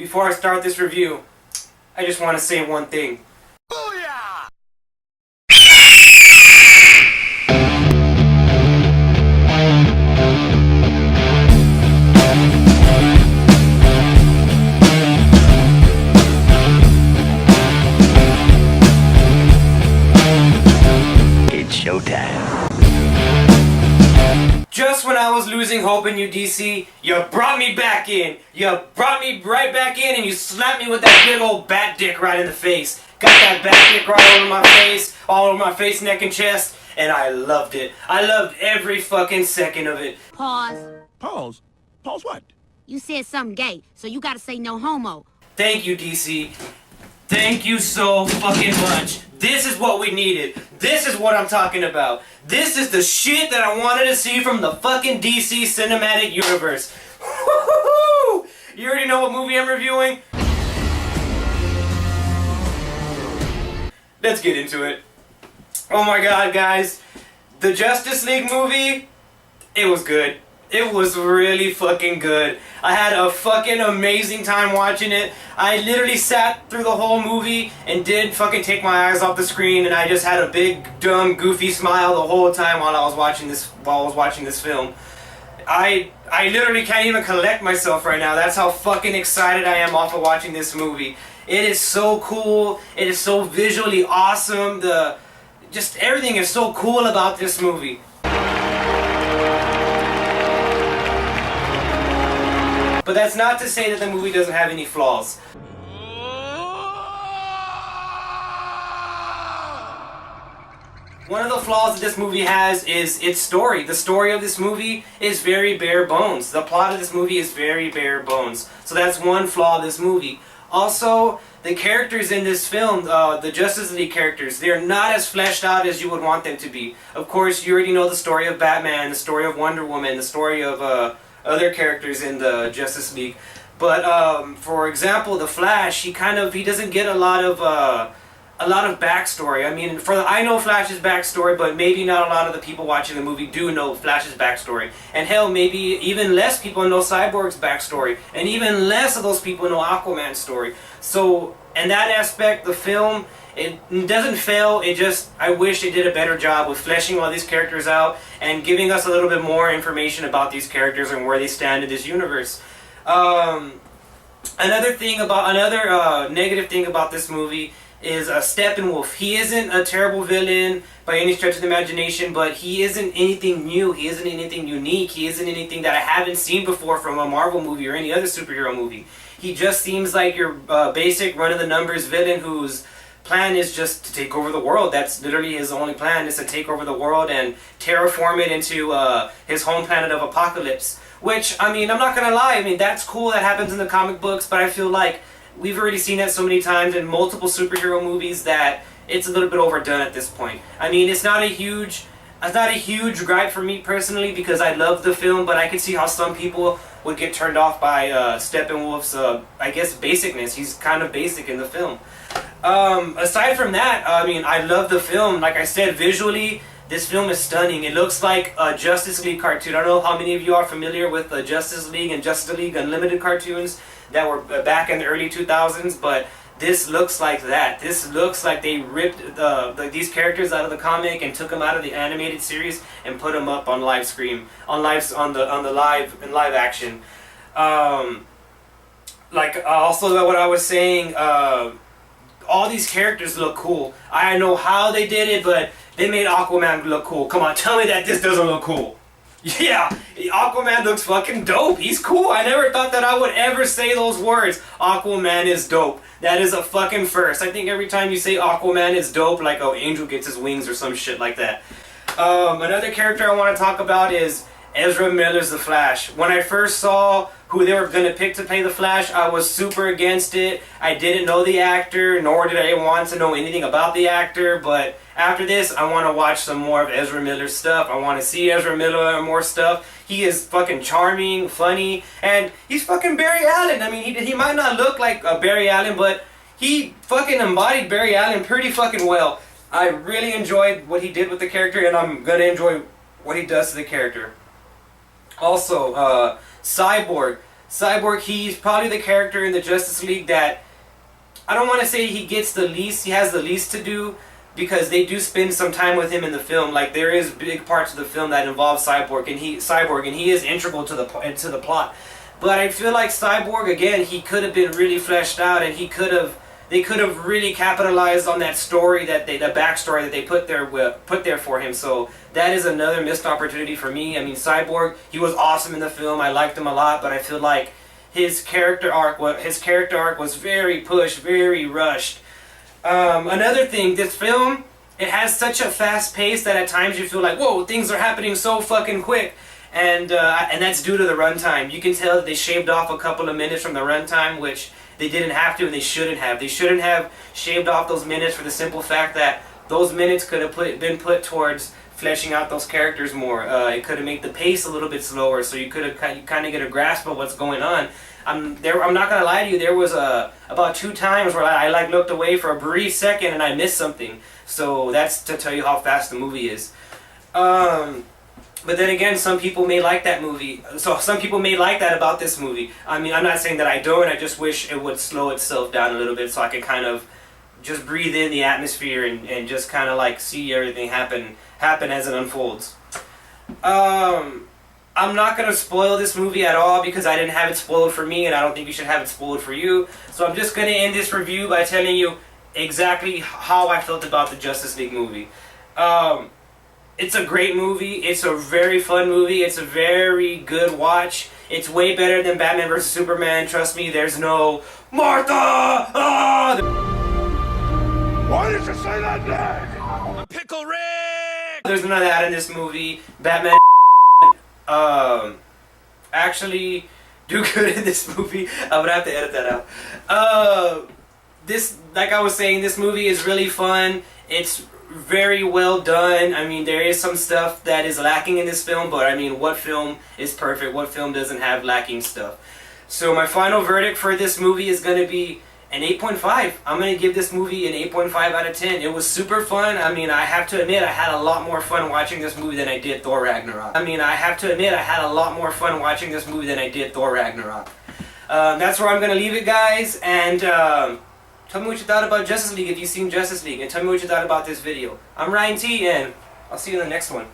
Before I start this review, I just want to say one thing. Booyah! It's showtime. Just when I was losing hope in you, DC, you brought me back in. You brought me right back in and you slapped me with that big old bat dick right in the face. Got that bat dick right over my face, all over my face, neck, and chest, and I loved it. I loved every fucking second of it. Pause. Pause? Pause what? You said something gay, so you gotta say no homo. Thank you, DC. Thank you so fucking much. This is what we needed. This is what I'm talking about. This is the shit that I wanted to see from the fucking DC Cinematic Universe. Woo-hoo-hoo! You already know what movie I'm reviewing? Let's get into it. Oh my god, guys. The Justice League movie, it was good. It was really fucking good. I had a fucking amazing time watching it. I literally sat through the whole movie and didn't fucking take my eyes off the screen, and I just had a big, dumb, goofy smile the whole time while I was watching this film. I literally can't even collect myself right now. That's how fucking excited I am off of watching this movie. It is so cool. It is so visually awesome. Just everything is so cool about this movie. But that's not to say that the movie doesn't have any flaws. One of the flaws that this movie has is its story. The story of this movie is very bare bones. The plot of this movie is very bare bones. So that's one flaw of this movie. Also, the characters in this film, the Justice League characters, they're not as fleshed out as you would want them to be. Of course, you already know the story of Batman, the story of Wonder Woman, the story of other characters in the Justice League. But for example, the Flash, he doesn't get a lot of backstory. I mean, I know Flash's backstory, but maybe not a lot of the people watching the movie do know Flash's backstory. And hell, maybe even less people know Cyborg's backstory, and even less of those people know Aquaman's story. So, in that aspect, the film, it doesn't fail. I wish they did a better job with fleshing all these characters out and giving us a little bit more information about these characters and where they stand in this universe. Another negative thing about this movie is Steppenwolf. He isn't a terrible villain by any stretch of the imagination, but he isn't anything new. He isn't anything unique. He isn't anything that I haven't seen before from a Marvel movie or any other superhero movie. He just seems like your basic run-of-the-numbers villain whose plan is just to take over the world. That's literally his only plan, is to take over the world and terraform it into his home planet of Apocalypse. Which, I mean, I'm not gonna lie, I mean, that's cool, that happens in the comic books, but I feel like we've already seen that so many times in multiple superhero movies that it's a little bit overdone at this point. I mean, it's not a huge gripe for me personally, because I love the film, but I can see how some people would get turned off by Steppenwolf's, I guess, basicness. He's kind of basic in the film. Aside from that, I mean, I love the film. Like I said, visually, this film is stunning. It looks like a Justice League cartoon. I don't know how many of you are familiar with the Justice League and Justice League Unlimited cartoons that were back in the early 2000s, but this looks like that. This looks like they ripped these characters out of the comic and took them out of the animated series and put them up on live action. Also what I was saying, all these characters look cool. I know how they did it, but they made Aquaman look cool. Come on, tell me that this doesn't look cool. Yeah, Aquaman looks fucking dope. He's cool. I never thought that I would ever say those words. Aquaman is dope. That is a fucking first. I think every time you say Aquaman is dope, like, oh, Angel gets his wings or some shit like that. Another character I want to talk about is Ezra Miller's The Flash. When I first saw who they were going to pick to play The Flash, I was super against it. I didn't know the actor, nor did I want to know anything about the actor, but after this, I want to watch some more of Ezra Miller's stuff. I want to see Ezra Miller and more stuff. He is fucking charming, funny, and he's fucking Barry Allen. I mean, he might not look like Barry Allen, but he fucking embodied Barry Allen pretty fucking well. I really enjoyed what he did with the character, and I'm going to enjoy what he does to the character. Also, Cyborg. Cyborg, he's probably the character in the Justice League that, I don't want to say he has the least to do, because they do spend some time with him in the film. Like, there is big parts of the film that involve Cyborg, and he is integral to the plot. But I feel like Cyborg, again, he could have been really fleshed out, and they could have really capitalized on that story, the backstory that they put there for him. So that is another missed opportunity for me. I mean, Cyborg, he was awesome in the film. I liked him a lot, but I feel like his character arc was very pushed, very rushed. Another thing, this film, it has such a fast pace that at times you feel like, whoa, things are happening so fucking quick. And that's due to the runtime. You can tell that they shaved off a couple of minutes from the runtime, which they didn't have to, and they shouldn't have. They shouldn't have shaved off those minutes, for the simple fact that those minutes could have been put towards fleshing out those characters more. It could have made the pace a little bit slower, so you kind of get a grasp of what's going on. I'm not gonna lie to you. There was about 2 times where I like looked away for a brief second and I missed something. So that's to tell you how fast the movie is. But then again, some people may like that movie. So some people may like that about this movie. I mean, I'm not saying that I don't. I just wish it would slow itself down a little bit so I could kind of just breathe in the atmosphere and just kind of like see everything happen as it unfolds. I'm not going to spoil this movie at all because I didn't have it spoiled for me, and I don't think you should have it spoiled for you. So I'm just going to end this review by telling you exactly how I felt about the Justice League movie. It's a great movie. It's a very fun movie. It's a very good watch. It's way better than Batman vs. Superman. Trust me, there's no Martha! Ah! Why did you say that name? Pickle Rick! There's none of that in this movie. Batman actually do good in this movie. I'm gonna have to edit that out. Like I was saying, this movie is really fun. It's very well done. I mean, there is some stuff that is lacking in this film, but I mean, what film is perfect? What film doesn't have lacking stuff? So my final verdict for this movie is going to be an 8.5. I'm going to give this movie an 8.5 out of 10. It was super fun. I mean, I have to admit, I had a lot more fun watching this movie than I did Thor Ragnarok. That's where I'm going to leave it, guys, and tell me what you thought about Justice League if you've seen Justice League, and tell me what you thought about this video. I'm Ryan T, and I'll see you in the next one.